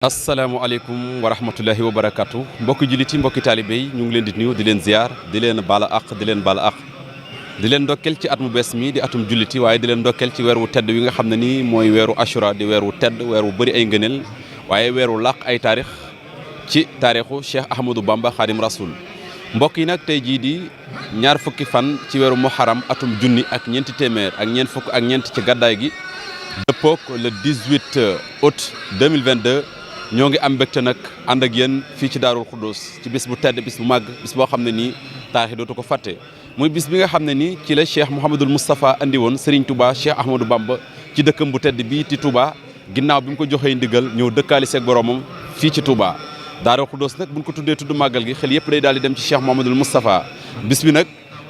asalaamaaleykum wa rahmatullahi wa barakatu mbokki jullit yi mbokki taalibe yi ñu ngi leen di nuyu di leen ziar di leen baala àq di leen baala àq di leen ndokkel ci at mu bees mi di atum jullit yi waaye di leen ndokkel ci weer wu tedd wi nga xam ne nii mooy weeru ashura di weer wu tedd weer wu bëri ay ngëneel waaye weer wu làq ay taarix ci taarixu Cheikh Ahmadou Bamba Khadim Rasoul mbokk yi nag tey jii di ñaar fukki fan ci weeru muharram atum junni ak ñeenti téeméer ak ñeent fukk ak ñeent ci gàddaay gi dëppook le 18 août 2022 ñoo ngi am mbégte nag ànd ak yéen fii ci Daarul Xudoos ci bis bu tedd bis bu màgg bis boo xam ne nii taarix dootu ko fàtte muy bis bi nga xam ne nii ci la Cheikh Mouhamadul Moustapha andi woon Serigne Touba Cheikh Ahmadou Bamba ci dëkkam bu tedd bii ci Touba ginnaaw bi mu ko joxee ndigal ñëw dëkkaali seeg boromam fii ci Touba. Daarul Xudoos nag buñ ko tuddee tudd màggal gi xel yëpp day daal di dem ci Cheikh Mouhamadul Moustapha bis bi nag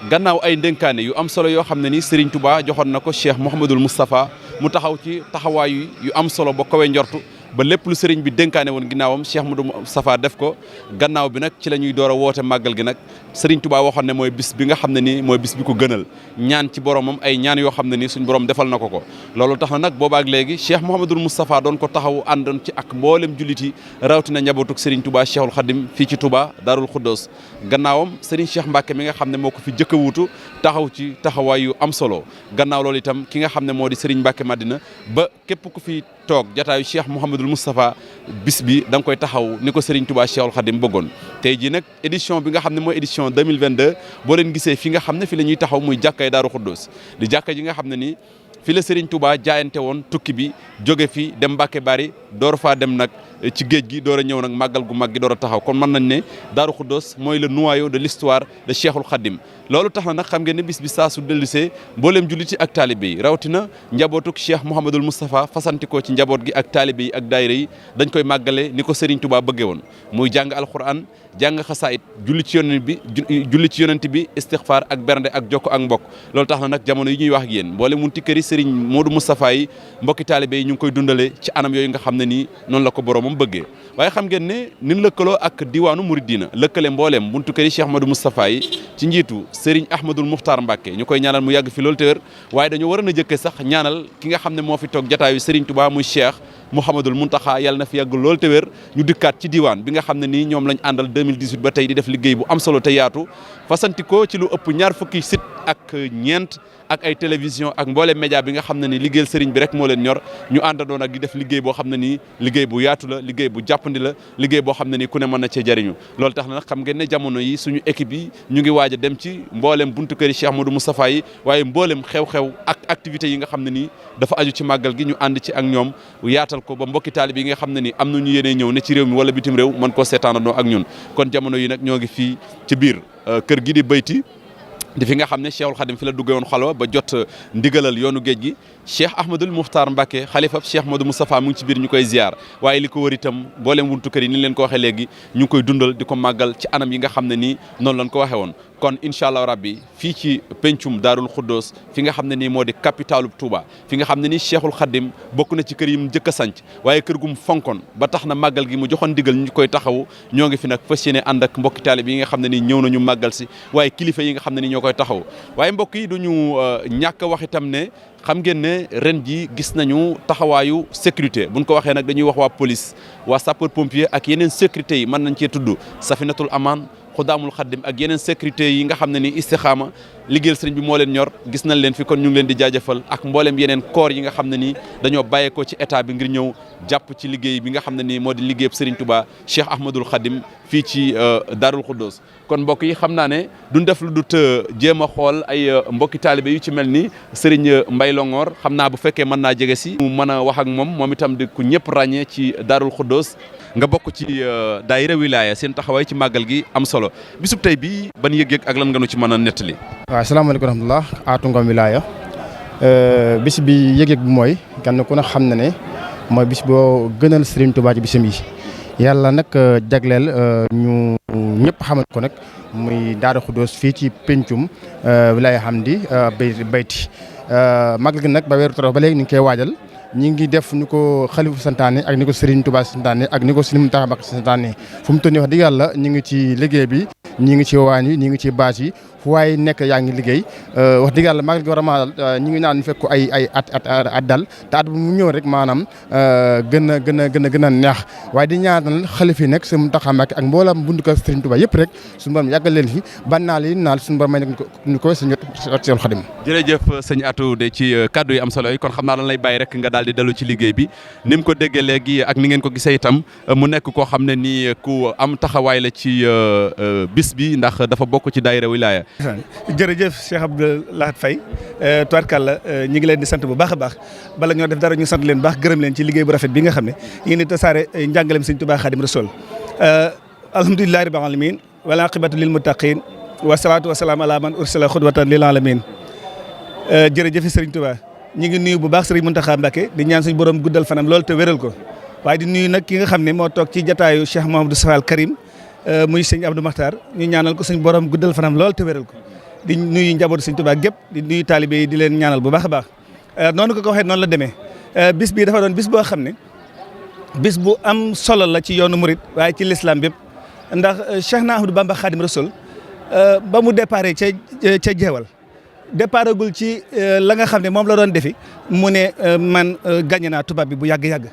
gannaaw ay ndénkaane yu am solo yoo xam ne nii Serigne Touba joxoon na ko Cheikh Mouhamadul Moustapha mu taxaw ci taxawaay yu am solo ba kawe njortu ba lépp lu sëriñ bi dénkaane woon ginnaawam Cheikh Modou Moustapha def ko gannaaw bi nag ci la ñuy door a woote màggal gi nag sëriñ Touba waxoon ne mooy bis bi nga xam ne nii mooy bis bi ko gënal ñaan ci boromam ay ñaan yoo xam ne nii suñ borom defal na ko loolu tax na nag boobaak léegi Cheikh Mouhamadoul Moustapha doon ko taxaw àndoon ci ak mboolem jullit yi rawatina njabootuk sëriñ Touba Cheikhul Khadim fii ci Touba Daarul Xudoos gannaawam sëriñ Cheikh Mbacke mi nga xam ne moo ko fi jëkk a wuutu taxaw ci taxawaay yu am solo gannaaw loolu itam ki nga xam ne moo di sëriñ Mbacke Madina ba képp ku fi toog jataayu Cheikh Mouhamadoul Moustapha bis bi da nga koy taxaw ni ko Serigne Touba Cheikhul Khadim bëggoon tey jii nag édition bi nga xam ne mooy édition 2022 boo leen gisee fi nga xam ne fi la ñuy taxaw muy jàkkay Daaru Xudoos di jàkka ji nga xam ne nii fi la Serigne Touba jaayante woon tukki bi jóge fi dem Mbacke Bari door faa dem nag ci géej gi door a ñëw nag màggal gu mag gi door a taxaw kon mën nañ ne Daaru Xudoos mooy le noyau de l'histoire de Cheikhul Khadim loolu tax na nag xam ngeen ne bis bi saa su dellusee mbooleem julliti ak taalibe yi rawatina njabootuk Cheikh Mouhamadoul Moustapha fasantikoo ci njaboot gi ak taalibe yi ak daayira yi dañ koy màggale ni ko Serigne Touba bëggee woon muy jàng alquran jàng xasaayit julli ci yonent bi istixfaar ak bernde ak jokko ak mbokk loolu tax na nag jamono yi ñuy wax ak yéen mboolem munti këri Serigne Modou Moustapha yi mbokki taalibe yi ñu ngi koy dundale ci anam yooyu nga xam ne nii noonu la ko boromam bëggee waaye xam ngeen ne nin lëkkaloo ak diwaanu Mouridina lëkkale mbooleem buntu këri Cheikh Modou Moustapha yi ci njiitu Serigne Ahmadoul Moukhtar Mbacke ñu koy ñaanal mu yàgg fi loolu te wér waaye dañoo war a jëkke sax ñaanal ki nga xam ne moo fi toog jataayu Serigne Touba muy Cheikh Mouhamadoul Mountakha yàlla na fi yàgg loolu te wér ñu dikkaat ci diwaan bi nga xam ne nii ñoom lañ àndal 2018 ba tey di def liggéey bu am solo te yaatu fasantikoo ci lu ëpp ñaar fukki site ak ñeent ak ay télévision ak mboolem média bi nga xam ne ni liggéeyal sëriñ bi rek moo leen ñor ñu àndandoon ak di def liggéey boo xam ne nii liggéey bu yaatu la liggéey bu jàppandi la liggéey boo xam ne nii ku ne mën na cee jariñu loolu tax na nag xam ngeen ne jamono yi suñu équipe yi ñu ngi waaj a dem ci mboolem buntu këri Cheikh Modou Moustapha yi waaye mboolem xew-xew ak activités yi nga xam ne nii dafa aju ci màggal gi ñu ànd ci ak ñoom yaatal ko ba mbokki taalib yi nga xam ne nii am nañu yéene ñëw ne ci réew mi wala bitim réew mën koo seetaanandoo ak ñun kon jamono yi nag ñoo ngi fii ci biir kër gi di bayti di fi nga xam ne Cheikhul Khadim fi la duggee woon xalwa ba jot ndigalal yoonu géej gi Cheikh Ahmadoul Moukhtar Mbacke xalifab Cheikh Modou Moustapha mu ngi ci biir ñu koy ziar waaye li ko wër itam mboolem wuntu kër yi ni leen ko waxee léegi ñu ngi koy dundal di ko màggal ci anam yi nga xam ne nii noonu lañ ko waxee woon kon incha allah rabbi fii ci pencum Daarul Xudoos fi nga xam ne nii moo di capitalu Touba fi nga xam ne nii Cheikhul Khadim bokk na ci kër yi mu njëkk a sanc waaye kër gu mu fonkoon ba tax na màggal gi mu joxoon ndigal ñu koy taxawu ñoo ngi fi nag fas yéene ànd ak mbokki taalib yi nga xam ne nii ñëw nañu màggal si waaye kilifa yi nga xam ne nii ñoo koy taxaw waaye mbokk yi duñu ñàkk a wax itam ne xam ngeen ne ren ji gis nañu taxawaayu sécurité buñ ko waxee nag dañuy wax waa police waa sapeur pompier ak yeneen sécurité yi mën nañ cee tudd Safinatul Aman Xudaamul Xaddim ak yeneen sécurité yi nga xam ne ni istixaama liggéeyal sëriñ bi moo leen ñor gis nañ leen fi kon ñu ngi leen di jaajëfal ak mboolem yeneen corps yi nga xam ne nii dañoo bàyyeekoo ci état bi ngir ñëw jàpp ci liggéey bi nga xam ne nii moo di liggéeyab sëriñ Touba Cheikh Ahmadoul Khadim fii ci Daarul Xudoos kon mbokk yi xam naa ne duñ def lu dut jéem a xool ay mbokki taalibe yu ci mel ni sëriñ Mbay Longoor xam naa bu fekkee mën naa jege si mu mën a wax ak moom itam di ku ñëpp ràññee ci Daarul Xudoos nga bokk ci daayira wilaya seen taxawaay ci màggal gi am solo bisub tey bi ban yëg-yëg ak lan nga nu ci mën a nettali. waaw salaamaaleykum wa rahmatulah Atou Ngom wilaya bis bi yëg-yëg bi mooy kenn ku ne xam na ne mooy bis boo gënal Serigne Touba ci bisam yi yàlla nag jagleel ñu ñëpp xamal ko nag muy Daaru Xudoos fii ci pencum wilaya Hamdi bayti màggal gi nag ba weeru torox ba léegi ñu ngi koy waajal. ñi ngi def ni ko xalifu santaane ak ni ko Serigne Touba santaane ak ni ko Serigne Mountakha Mbacké santaane fu mu toll nii wax dëgg yàlla ñu ngi ci liggéey bi ñi ngi ci waañ yi ñi ngi ci bâche yi fu waay nekk yaa ngi liggéey wax dëgg yàlla magal gi vraiment ñu ngi naan fekk ay at dal te at bu mu ñëw rek maanaam gën a neex waaye di ñaanal xalifa yi nag Sëriñ Mountakha Mbacké ak mboolam buntu ko Serigne Touba yëpp rek suñu borom yàggal leen fi ban naal yi naal suñu borom may nag ñu ko suñu Seexul Xadim. jërëjëf sëñ Atou de ci kaddu yi am solo yi kon xam naa dañ lay bàyyi rek nga daal di dellu ci liggéey bi ni mu ko déggee léegi ak ni ngeen ko gisee itam mu nekk koo xam ne nii ku am taxawaay la ci bis bi ndax dafa bokk ci daayira wilaaya. jërëjëf Cheikh Abdou Lahad Faye tubaarkàlla ñi ngi leen di sant bu baax a baax bala ñoo def dara ñu sant leen baax gërëm leen ci liggéey bu rafet bi nga xam ne yéen it tasaare njàngaleem Sëñ Tuubaa Xaadim Rasuul alhamdulillahi rabbil alamin wal aqibatu lil muttaqin wa salaatu wa salaam ala man ursila xudwatan lil alamin jërëjëf Sëriñ Tuubaa ñi ngi nuyu bu baax Sëriñ Mountakha Mbacké di ñaan suñu borom guddal fanam lool te wéral ko waaye di nuyu nag ki nga xam ne moo toog ci jataayu Cheikh Mouhamadou Safal Karim muy sëñ Abdou Makhtar ñu ñaanal ko suñu borom guddal fanam lool te wéral ko di nuyu njabootu Sëñ Tuubaa gépp di nuyu taalibe yi di leen ñaanal bu baax a baax noonu ko waxee noonu la demee bis bii dafa doon bis boo xam ne bis bu am solo la ci yoonu murit waaye ci l'islam bépp ndax Cheikh na Ahmadou Bamba Khadim Rasoul ba mu déparé ca jeewal déparagul ci la nga xam ne moom la doon defi mu ne man gagné naa tubaab bi bu yàgg-yàgg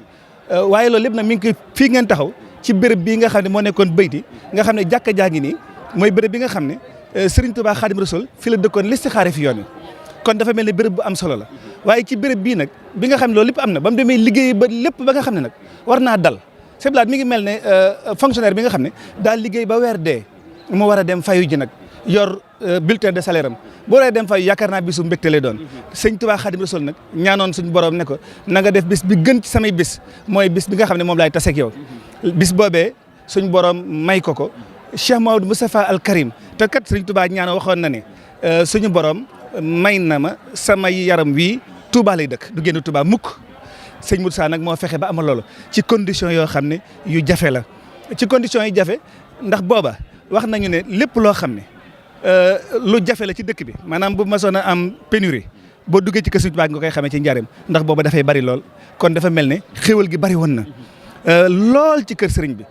waaye loolu lépp nag mi ngi ko fii ngeen taxaw ci béréb bii nga xam ne moo nekkoon bayti nga xam ne jàkka jaa ngi nii mooy béréb bi nga xam ne Serigne Touba Khadim Rasoul fi la dëkkoon listixaare fi yoon wi kon dafa mel ne béréb bu am solo la waaye ci béréb bii nag bi nga xam ne loolu lépp am na ba mu demee liggéey ba lépp ba nga xam ne nag war naa dal seblaat mi ngi mel ne fonctionnaire bi nga xam ne daal liggéey ba weer dee mu war a dem fayu ji nag yor bulletin de salaire am boo waree dem fayu yaakaar naa bisu mbégte lay doon Sëñ Touba Khadim Rasoul nag ñaanoon suñu borom ne ko na nga def bis bi gën ci samay bis mooy bis bi nga xam ne moom laay taseeg yow bis boobee suñ borom may ko Cheikh Maodo Moustapha Al Karim te kat Sëñ Touba ñaan waxoon na ne suñu borom may na ma sama yaram wii Touba lay dëkk du génn Touba mukk sëñ Moussa nag moo fexe ba amal loolu ci condition yoo xam ne yu jafe la ci condition yi jafe ndax booba wax nañu ne lépp loo xam ne lu jafe la ci dëkk bi maanaam bu ma soon a am pénurie boo duggee ci kër Sëñ Touba nga koy xamee ci njaareem ndax booba dafay bari lool kon dafa mel ne xéwal gi bari woon na lool ci kër sëriñ bi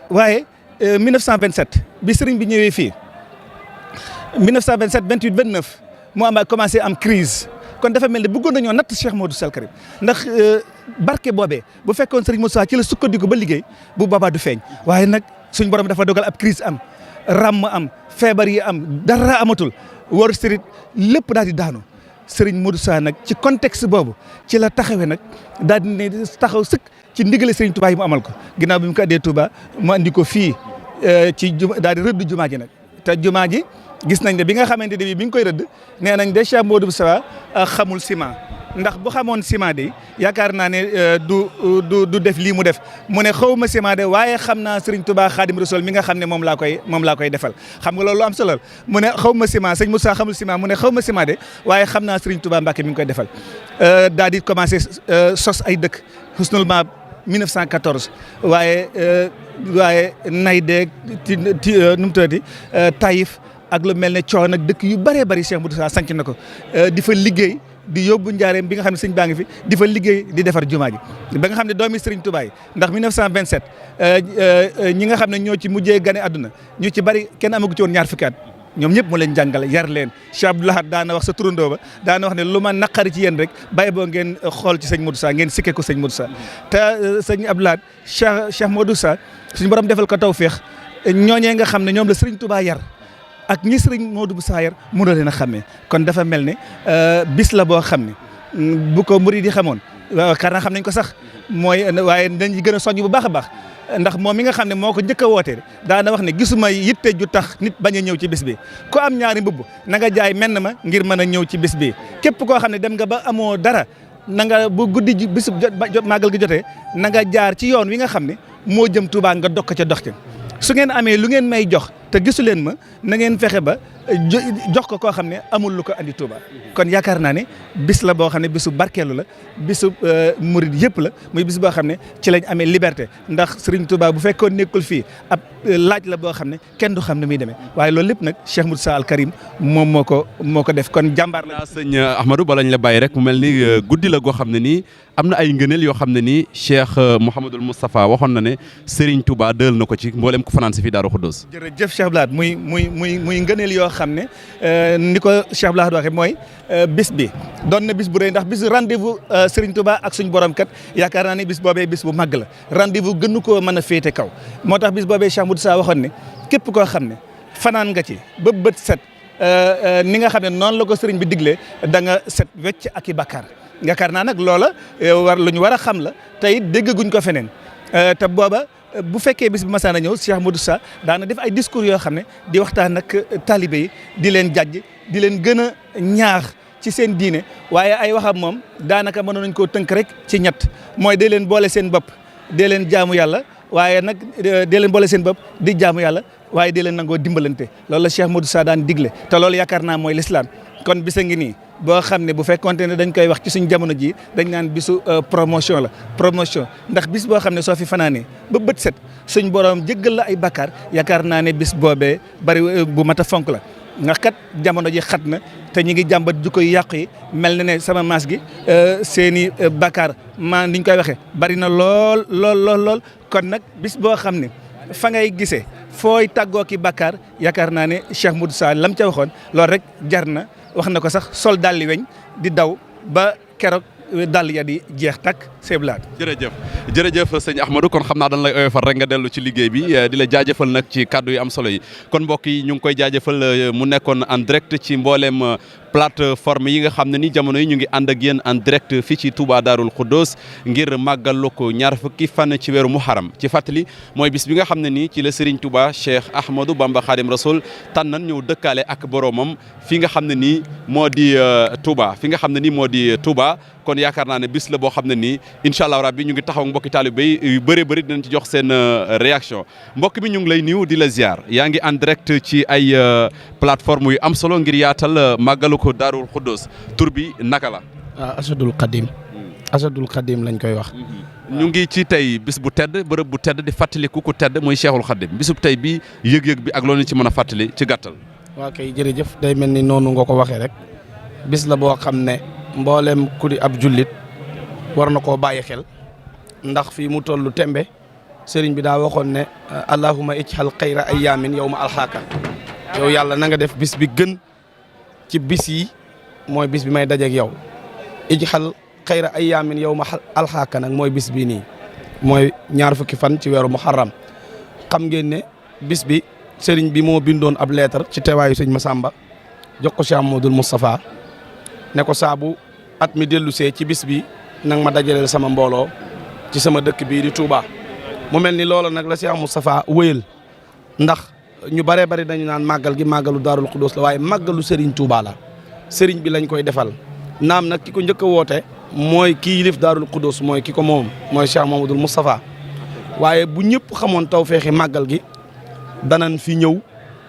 waaye 1927 bi sëriñ bi ñëwee fii 1927 28 29 mu am commencé am crise kon dafa mel ne bëggoon nañoo natt Cheikh Modou Sall Karim ndax barke boobee bu fekkoon Serigne Moussa ci la sukkandiku ba liggéey bu boobaa du feeñ waaye nag suñ borom dafa dogal ab crise am ràmm am feebar yi am dara amatul Wall Street lépp daal di daanu Serigne Modou Sall nag ci contexte boobu ci la taxawee nag daal di ne taxaw sëkk ci ndigale Serigne Touba yi mu amal ko ginnaaw bi mu ko addee Touba mu andi ko fii ci daal di rëdd jumaa ji nag te jumaa ji gis nañ ne bi nga xamante ne bii bi nga koy rëdd nee nañ de Cheikh Modou Moustapha xamul ciment ndax bu xamoon ciment de yaakaar naa ne du def lii mu def mu ne xaw ma ciment de waaye xam naa Serigne Touba Khadim Rasoul mi nga xam ne moom laa koy defal xam nga loolu am solo mu ne xaw ma ciment sëñ Moussa xamul ciment mu ne xaw ma ciment de waaye xam naa Serigne Touba Mbacké mi ngi koy defal daal di commencé sos ay dëkk Husnul Maab 1914 waaye Nayde nu mu tuddati Taïf ak lu mel ne coon ak dëkk yu bëree bëri Cheikh Modou Sa sanc na ko di fa liggéey di yóbbu njaareem bi nga xam ne sëñ baa ngi fi di fa liggéey di defar jumaa ji ba nga xam ne doomi Serigne Touba yi ndax 1927 ñi nga xam ne ñoo ci mujjee gane àdduna ñu ci bëri kenn amagu ci woon ñaar fukki at ñoom ñëpp mu leen jàngale yar leen Cheikh Abdou Lahad daana wax sa turandoo ba daana wax ne lu ma naqari ci yéen rek bàyyi boo ngeen xool ci sëñ Modou Sa ngeen sikke ko sëñ Modou Sa te sëñ Abdou Lahad Cheikh Modou Sa suñu borom defal ko tawféex ñooñee nga xam ne ñoom la Serigne Touba yar ak ñi Serigne Modou Sa yar mënoo leen a xàmmee kon dafa mel ne bis la boo xam ne bu ko murid yi xamoon xar naa xam nañ ko sax mooy waaye dañ gën a soññ bu baax a baax ndax moom mi nga xam ne moo ko njëkk a wootee daana wax ne gisuma yitte ju tax nit bañ a ñëw ci bis bi ku am ñaari mbubb na nga jaay menn ma ngir mën a ñëw ci bis bi képp koo xam ne dem nga ba amoo dara na nga bu guddi ji bisub màggal gi jotee na nga jaar ci yoon wi nga xam ne moo jëm Touba nga dokk ca dox ca su ngeen amee lu ngeen may jox te gisu leen ma na ngeen fexe ba jox ko koo xam ne amul lu ko andi Touba kon yaakaar naa ne bis la boo xam ne bisu barkeelu la bisu murid yëpp la muy bis boo xam ne ci lañ amee liberté ndax Serigne Touba bu fekkoon nekkul fii ab laaj la boo xam ne kenn du xam ne muy demee waaye loolu lépp nag Cheikh Moussa Al Karim moom moo ko def kon jàmbaar la. sëñ Ahmadou bala ñu la bàyyi rek mu mel ni guddi la goo xam ne nii am na ay ngëneel yoo xam ne nii Cheikh Mouhamadul Moustapha waxoon na ne Serigne Touba dël na ko ci mboolem ko fanaan si fii Daaru Xuddoos. jërëjëf Cheikh Blad muy ngëneel yoo xam xam ne ni ko Cheikh Abdou Lahad waxee mooy bis bi doon na bis bu rëy ndax bis rendez-vous Serigne Touba ak suñu borom kat yaakaar naa ne bis boobee bis bu màgg la rendez-vous gënu koo mën a féete kaw moo tax bis boobee Cheikh Modou Sa waxoon ne képp koo xam ne fanaan nga ci ba bët set ni nga xam ne noonu la ko sëriñ bi diglee da nga set wecc ak i bakkaar yaakaar naa nag loola lu ñu war a xam la tey déggaguñ ko feneen te booba bu fekkee bis bi masaana ñëw Cheikh Modou Sa daana def ay discours yoo xam ne di waxtaan ak talibé yi di leen jàjj di leen gën a ñaax ci seen diine waaye ay waxam moom daanaka mënoon nañ koo tënk rek ci ñett mooy dee leen boole seen bopp dee leen jaamu yàlla waaye nag dee leen boole seen bopp di jaamu yàlla waaye dee leen nangoo dimbalante loolu la Cheikh Modou Sa daan digle te loolu yaakaar naa mooy l'islam kon bisa ngi nii boo xam ne bu fekkonte ne dañ koy wax ci suñ jamono ji dañ naan bisu promotion la promotion ndax bis boo xam ne soo fi fanaanee ba bët set suñ borom jéggal la ay bakkaar yaakaar naa ne bis boobee bari bu mat a fonk la ndax kat jamono ji xat na te ñi ngi jàmbat ju koy yàq yi mel na ne sama maas gi seeni bakkaar ni ñu koy waxee bari na lool kon nag bis boo xam ne fa ngay gisee fooy tàggoo ki bakkaar yaakaar naa ne Cheikh Modou Sa lam ca waxoon loolu rek jar na wax na ko sax sol dàlli weñ di daw ba keroog dàll ya di jeex takk seeblaat. jërëjëf sëñ Ahmadou kon xam naa dañ lay oyofal rek nga dellu ci liggéey bi di la jaajëfal nag ci kàddu yu am solo yi kon mbokk yi ñu ngi koy jaajëfal mu nekkoon en direct ci mbooleem plateforme yi nga xam ne ni jamono yi ñu ngi ànd ak yéen en direct fii ci Touba Darou Khoudoss ngir màggal ko ñaar fukki fan ci weeru Muharram ci fàttali mooy bis bi nga xam ne nii ci la Serigne Touba Cheikh Ahmadou Bamba Khadim Rasoul tànnan ñëw dëkkaale ak boromam fi nga xam ne nii moo di Touba fi nga xam ne nii moo di Touba kon yaakaar naa ne bis la boo xam ne nii incha allah rabbi ñu ngi taxaw mbokki taalibe yi yu bëri dinañ ci jox seen réaction mbokk mi ñu ngi lay nuyu di la ziar yaa ngi en direct ci ay plateforme yu am solo ngir yaatal màggalu ko Darou Khoudoss tur bi naka la. Asadul Khadim lañ koy wax. ñu ngi ci tey bis bu tedd bërëb bu tedd di fàttaliku ku tedd muy Cheikhul Khadim bisub tey bi yëg-yëg bi ak loolu ci mën a fàttali ci gàttal. waa kay jërëjëf day mel ni noonu nga ko waxee rek bis la boo xam ne mboolem ku di ab jullit war na koo bàyyi xel ndax fii mu tollu tembe sëriñ bi daa waxoon ne allahumma ijhal xayra ayaamin yow ma alxaaka yow yàlla na nga def bis bi gën ci bis yi mooy bis bi may dajeeg yow ijhal xayra ayaamin yow ma alxaaka nag mooy bis bii nii mooy ñaar fukki fan ci weeru muharram xam ngeen ne bis bi sëriñ bi moo bindoon ab lettre ci teewaayu sëñ Massamba jox ko Cheikh Amadou Moustapha ne ko saabu at mi dellu see ci bis bi nag ma dajaleel sama mbooloo ci sama dëkk bii di Touba mu mel ni loolu nag la Cheikh Moustapha wëyal ndax ñu bëree bëri dañu naan màggal gi màggalu Darou Khoudoss la waaye màggalu Serigne Touba la Serigne bi lañ koy defal naam nag ki ko njëkk a woote mooy kii yilif Darou Khoudoss mooy ki ko moom mooy Cheikh Mamadou Moustapha waaye bu ñëpp xamoon taw feexi màggal gi danañ fi ñëw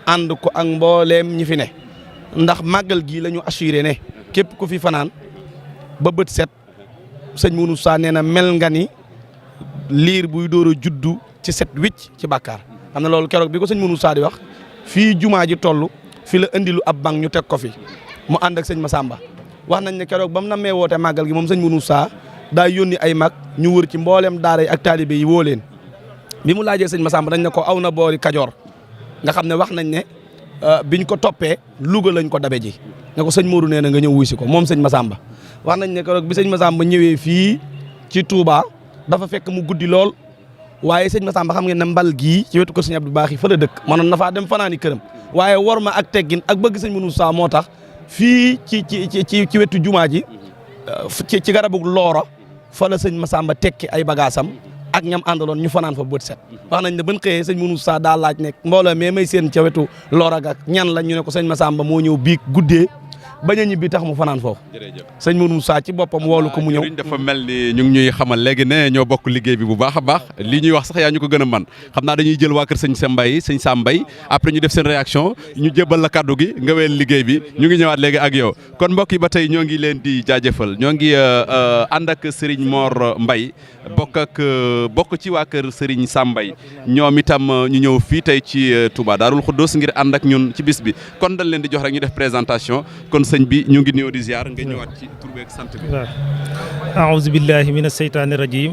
ànd ko ak mbooleem ñi fi ne ndax màggal gii la ñu assuré ne képp ku fi fanaan ba bët set sëñ Modou Sa nee na mel nga ni liir buy door a juddu ci set wicc ci bàkkaar xam na loolu keroog bi ko sëñ Modou Sa di wax fii jumaa ji toll fi la indilu ab bank ñu teg ko fi mu ànd ak sëñ Massamba wax nañ ne keroog ba mu nammee woote màggal gi moom sëñ Modou Sa daa yónni ay mag ñu wër ci mboolem daara yi ak taalibe yi woo leen bi mu laajee sëñ Massamba dañ ne ko aw na boori Kajoor nga xam ne wax nañ ne biñ ko toppee Louga lañ ko dabe ji ne ko sëñ Modou nee na nga ñëw wuy si ko moom sëñ Massamba wax nañ ne keroog bi sëñ Massamba ñëwee fii ci Touba dafa fekk mu guddi lool waaye sëñ Massamba xam ngeen ne mbal gii ci wetu ko sëñ Abdou Baax yi fa la dëkk mënoon na faa dem fanaani këram waaye war ma ak teggin ak bëgg sëñ Modou Sa moo tax fii ci wetu jumaa ji ci garabu loora fa la sëñ Massamba tekki ay bagaasam ak ñam àndaloon ñu fanaan fa bët set wax nañ ne ban xëyee sëñ Modou Sa daa laaj nekk mbooloo mais may seen ca wetu loora ak ñan la ñu ne ko sëñ Massamba moo ñëw biig guddee bañ a ñibbi tax mu fanaan foofu. jërëjëf sëñ Modou Sa ci boppam woolu ko mu ñëw. dafa mel ni ñu ngi ñuy xamal léegi ne ñoo bokk liggéey bi bu baax a baax lii ñuy wax sax yaa ñu ko gën a man xam naa dañuy jël waa kër sëñ Sam Mbaye après ñu def seen réaction ñu jébbal la kaddu gi nga wéyal liggéey bi ñu ngi ñëwaat léegi ak yow kon mbokk yi ba tey ñoo ngi leen di jaajëfal ñoo ngi ànd ak Serigne Mor Mbaye bokk ci waa kër Serigne Sam Mbaye ñoom itam ñu ñëw fii tey ci Touba Darou Khoudoss ngir ànd ak ñun ci bis bi kon dañ leen di jox rek ñu def présentation kon sëñ bi ñu ngi di ziar nga ñëwaat ci tur beeg sant bi. waaw a'uuzu billahi mina shaytaani rajiim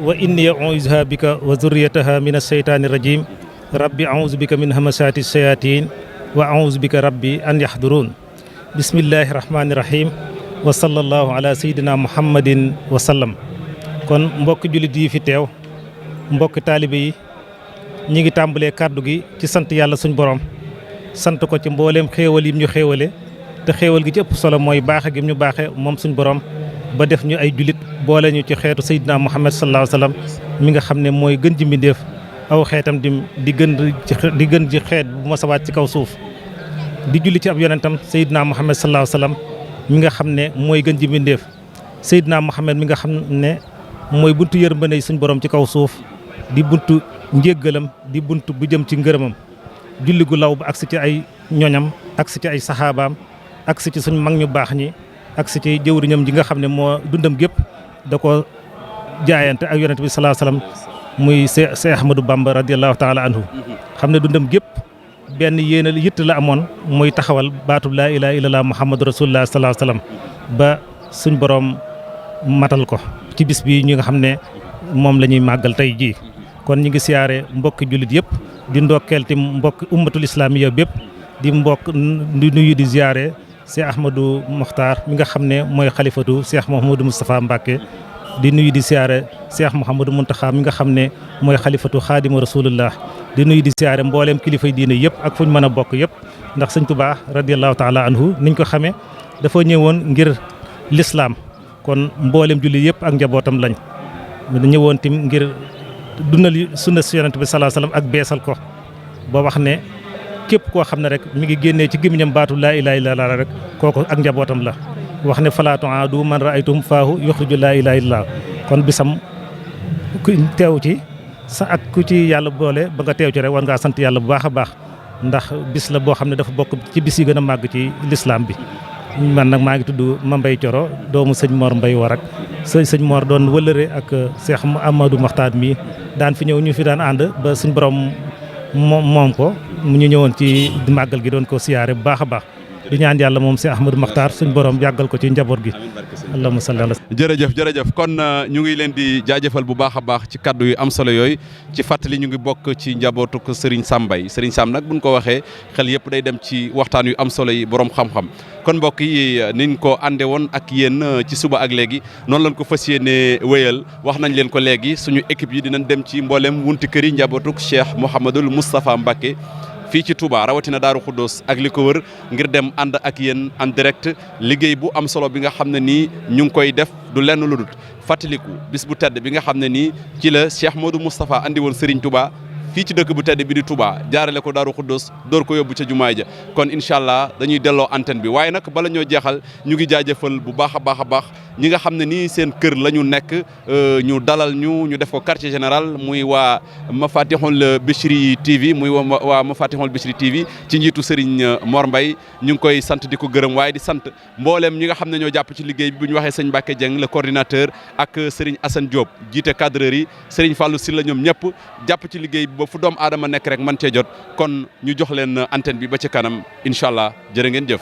wa inni u'iizuha bika wa zurriyataha mina shaytaani rajiim rabbi a'uuzu bika min hamasaati shayaatiin wa a'uuzu bika rabbi an yaxduruun bismillahi rahmaani rahim wa sallallahu ala sayyidina muhammadin wa sallam. kon mbokki jullit yi fi teew mbokki taalibe yi ñi ngi tàmbalee kàddu gi ci sant yàlla suñ borom sant ko ci mbooleem xéewal yim ñu xéewale te xéewal gi ci ëpp solo mooy baaxe gi ñu baaxe moom suñ borom ba def ñu ay jullit boole ñu ci xeetu sayyidina muhammad sallallahu alayhi wa sallam mi nga xam ne mooy gën ji mbindéef aw xeetam di gën ci xeet bu ma sawaat ci kaw suuf di julli ci ab yonentam sayyidina muhammad sallallahu alayhi wa sallam mi nga xam ne mooy gën ji mbindéef sayyidina muhammad mi nga xam ne mooy buntu yërmande suñ borom ci kaw suuf di buntu njéggalam di buntu bu jëm ci ngërëmam julli gu law ba agsi ci ay ñoñam agsi ci ay saxaabaam agsi ci suñ mag ñu baax ñi agsi ci jëwriñam ji nga xam ne moo dundam gépp da ko jaayante ak yonent bi sallallahu alayhi wasallam muy Seex Ahmadou Bamba radiyallahu taala anhu xam ne dundam gépp benn yéena yitt la amoon muy taxawal baatub laa ilaaha illallah muhammadu rasulullah sallallahu alayhi wasallam ba suñ borom matal ko ci bis bi ñi nga xam ne moom la ñuy màggal tey jii. kon ñu ngi siyaare mbokki jullit yëpp di ndokkeel ti mbokki ummatul islaamiya bépp di mbokk di nuyu di ziyaare Cheikh Ahmadou Mokhtar mi nga xam ne mooy xalifatu Cheikh Mouhamadou Moustapha Mbacké di nuyu di siyaare Cheikh Mouhamadou Mountakha mi nga xam ne mooy xalifatu xaadimu rasulullah di nuyu di siyaare mbooleem kilifay diine yëpp ak fu ñu mën a bokk yëpp ndax sëñ Tuubaa radiyallahu taala anhu niñ ko xamee dafa ñëwoon ngir l'islam kon mbooleem jullit yëpp ak njabootam lañ ñëwoon tim ngir dundal sunna si yonent bi sallallahu alayhi wasallam ak beesal ko ba wax ne képp koo xam ne rek mi ngi génnee ci gémmiñam baatu laa ilaaha illallaah rek kooku ak njabootam la wax ne falaa tu'aadu man ra'aytum faahu yuxriju laa ilaaha illallaah kon bisam ku teew ci sa ak ku ci yàlla boole ba nga teew ci rek war ngaa sant yàlla bu baax a baax ndax bis la boo xam ne dafa bokk ci bis yi gën a màgg ci lislaam bi. man nag maa ngi tudd Mambay Coro doomu sëñ Mor Mbay Warak sëñ Mor doon wëllëre ak Cheikh Amadou Mokhtar mi daan fi ñëw ñu fi daan ànd ba suñ borom moom ko mu ñu ñëwoon ci màggal gi doon ko siyaare bu baax a baax di ñaan yàlla moom Cheikh Ahmadou Mokhtar suñ borom yàggal ko ci njaboot gi allahumma salli ala jërëjëf kon ñu ngi leen di jaajëfal bu baax a baax ci kaddu yu am solo yooyu ci fàttali ñu ngi bokk ci njabootuk Serigne Sam Mbaye Serigne Sam nag buñ ko waxee xel yëpp day dem ci waxtaan yu am solo yi borom xam-xam kon mbokk yi niñ ko ànde woon ak yéen ci suba ak léegi noonu lañ ko fas yéene wéyal wax nañ leen ko léegi suñu équipe yi dinañ dem ci mboolem wunti kër yi njabootuk Cheikh Mouhamadoul Moustapha Mbacké fii ci Touba rawatina Daaru Khoudoss ak li ko wër ngir dem ànd ak yéen en direct liggéey bu am solo bi nga xam ne nii ñu ngi koy def du lenn lu dul fàttaliku bis bu tedd bi nga xam ne nii ci la Cheikh Modou Moustapha andi woon Serigne Touba fii ci dëkk bu tedd bi di Touba jaarale ko Daaru Khoudoss door ko yóbbu ca jumaay ja kon incha allah dañuy delloo antenne bi waaye nag bala ñoo jeexal ñu ngi jaajëfal bu baax a baax ñi nga xam ne nii seen kër la ñu nekk ñu dalal ñu def ko quartier général muy waa Mafatihul Bichri TV muy waa Mafatihul Bichri TV ci njiitu Serigne Mor Mbaye ñu ngi koy sant di ko gërëm waaye di sant mbooleem ñi nga xam ne ñoo jàpp ci liggéey bi bu ñu waxee sëñ Mbacké Dieng le coordinateur ak Serigne Assane Diop jiite cadreur yi Serigne Fallou Sylla ñoom ñëpp jàpp ci liggéey bi ba fu doomu aadama nekk rek man cee jot kon ñu jox leen antenne bi ba ci kanam incha allah jërë ngeen jëf